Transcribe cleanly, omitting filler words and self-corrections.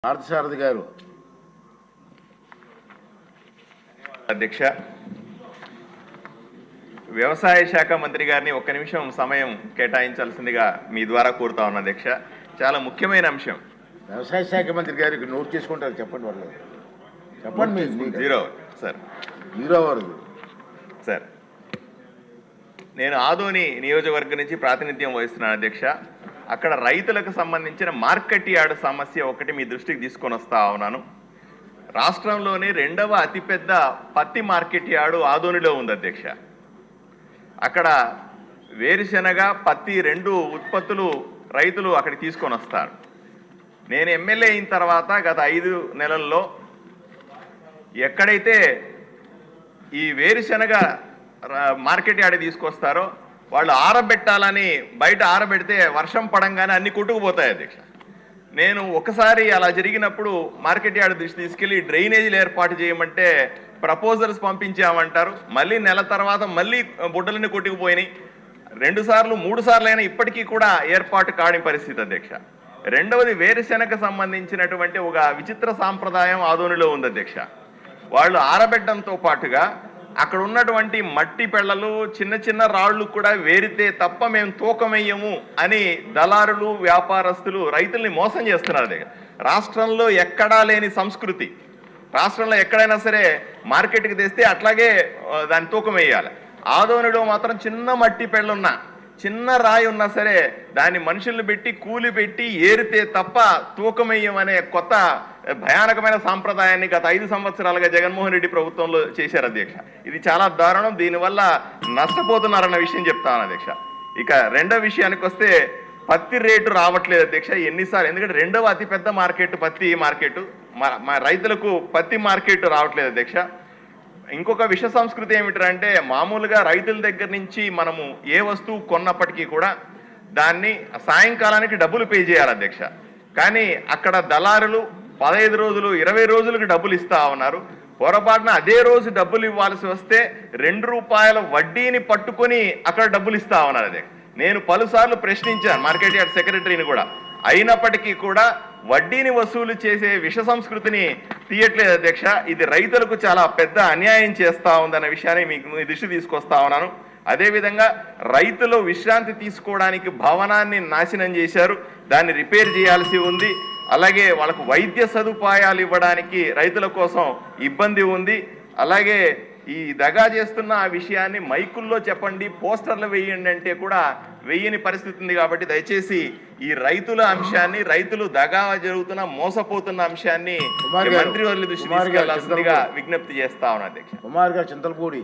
పార్థసారథి గారు. అధ్యక్ష, వ్యవసాయ శాఖ మంత్రి గారిని ఒక్క నిమిషం సమయం కేటాయించాల్సిందిగా మీ ద్వారా కోరుతా ఉన్నా అధ్యక్ష. చాలా ముఖ్యమైన అంశం. వ్యవసాయ శాఖ మంత్రి గారికి నోట్ చేసుకుంటారు, చెప్పండి. వాళ్ళు చెప్పండి. జీరో సార్, జీరో వరకు సార్. నేను ఆదోని నియోజకవర్గం నుంచి ప్రాతినిధ్యం వహిస్తున్నాను అధ్యక్ష. అక్కడ రైతులకు సంబంధించిన మార్కెట్ యార్డ్ సమస్య ఒకటి మీ దృష్టికి తీసుకొని వస్తా ఉన్నాను. రాష్ట్రంలోనే రెండవ అతిపెద్ద పత్తి మార్కెట్ యార్డు ఆదోనిలో ఉంది అధ్యక్ష. అక్కడ వేరుశెనగ పత్తి రెండు ఉత్పత్తులు రైతులు అక్కడికి తీసుకొని వస్తారు. నేను ఎమ్మెల్యే అయిన తర్వాత గత 5 నెలల్లో ఎక్కడైతే ఈ వేరుశెనగ మార్కెట్ యార్డ్ తీసుకొస్తారో వాళ్ళు ఆరబెట్టాలని బయట ఆరబెడితే వర్షం పడంగానే అన్ని కొట్టుకుపోతాయి అధ్యక్ష. నేను ఒకసారి అలా జరిగినప్పుడు మార్కెట్ యార్డ్ దృష్టి తీసుకెళ్ళి డ్రైనేజీలు ఏర్పాటు చేయమంటే ప్రపోజల్స్ పంపించామంటారు. మళ్ళీ నెల తర్వాత మళ్ళీ బుడ్డలన్నీ కొట్టుకుపోయినాయి. 2 సార్లు 3 సార్లు అయినా ఇప్పటికీ కూడా ఏర్పాటు కాని పరిస్థితి అధ్యక్ష. రెండవది వేరుశెనగకు సంబంధించినటువంటి ఒక విచిత్ర సాంప్రదాయం ఆదోనిలో ఉంది అధ్యక్ష. వాళ్ళు ఆరబెట్టడంతో పాటుగా అక్కడ ఉన్నటువంటి మట్టి పెళ్లలు చిన్న చిన్న రాళ్ళు కూడా వేరితే తప్ప మేము తూకమయ్యము అని దళారులు వ్యాపారస్తులు రైతుల్ని మోసం చేస్తున్నారు దగ్గర. రాష్ట్రంలో ఎక్కడా లేని సంస్కృతి. రాష్ట్రంలో ఎక్కడైనా సరే మార్కెట్కి తెస్తే అట్లాగే దాన్ని తూకం వేయాలి. ఆదోనిలో మాత్రం చిన్న మట్టి పెళ్ళున్నా చిన్న రాయి ఉన్నా సరే దాన్ని మనుషులను పెట్టి కూలి పెట్టి ఏరితే తప్ప తూకమయ్యమనే కొత్త భయానకమైన సాంప్రదాయాన్ని గత 5 సంవత్సరాలుగా జగన్మోహన్ రెడ్డి ప్రభుత్వంలో చేశారు అధ్యక్ష. ఇది చాలా దారుణం. దీనివల్ల నష్టపోతున్నారన్న విషయం చెప్తాను అధ్యక్ష. ఇక రెండో విషయానికి వస్తే పత్తి రేటు రావట్లేదు అధ్యక్ష. ఎన్నిసార్లు, ఎందుకంటే రెండవ అతిపెద్ద మార్కెట్ పత్తి మార్కెట్, మా రైతులకు పత్తి మార్కెట్ రావట్లేదు అధ్యక్ష. ఇంకొక విష సంస్కృతి ఏమిటంటే మామూలుగా రైతుల దగ్గర నుంచి మనము ఏ వస్తువు కొన్నప్పటికీ కూడా దాన్ని సాయంకాలానికి డబ్బులు పే చేయాలి అధ్యక్ష. కానీ అక్కడ దళారులు 15 రోజులు 20 రోజులకు డబ్బులు ఇస్తా ఉన్నారు. పొరపాటున అదే రోజు డబ్బులు ఇవ్వాల్సి వస్తే ₹2 వడ్డీని పట్టుకొని అక్కడ డబ్బులు ఇస్తా ఉన్నారు అధ్యక్ష. నేను పలుసార్లు ప్రశ్నించాను మార్కెట్ యార్డ్ సెక్రటరీని కూడా. అయినప్పటికీ కూడా వడ్డీని వసూలు చేసే విష సంస్కృతిని తీయట్లేదు అధ్యక్ష. ఇది రైతులకు చాలా పెద్ద అన్యాయం చేస్తూ ఉందన్న విషయాన్ని మీకు దృష్టి తీసుకొస్తా ఉన్నాను. అదేవిధంగా రైతులు విశ్రాంతి తీసుకోవడానికి భవనాన్ని నాశనం చేశారు, దాన్ని రిపేర్ చేయాల్సి ఉంది. అలాగే వాళ్ళకు వైద్య సదుపాయాలు ఇవ్వడానికి రైతుల కోసం ఇబ్బంది ఉంది. అలాగే ఈ దగా చేస్తున్న ఆ విషయాన్ని మైకుల్లో చెప్పండి, పోస్టర్లు వేయండి అంటే కూడా వేయని పరిస్థితి ఉంది. కాబట్టి దయచేసి ఈ రైతుల అంశాన్ని, రైతులు దగా జరుగుతున్న మోసపోతున్న అంశాన్ని మంత్రివర్యుల దృష్టికి తీసుకెళ్లాల్సిందిగా విజ్ఞప్తి చేస్తా ఉన్నా అధ్యక్ష. కుమార్ గారు చింతలపూడి.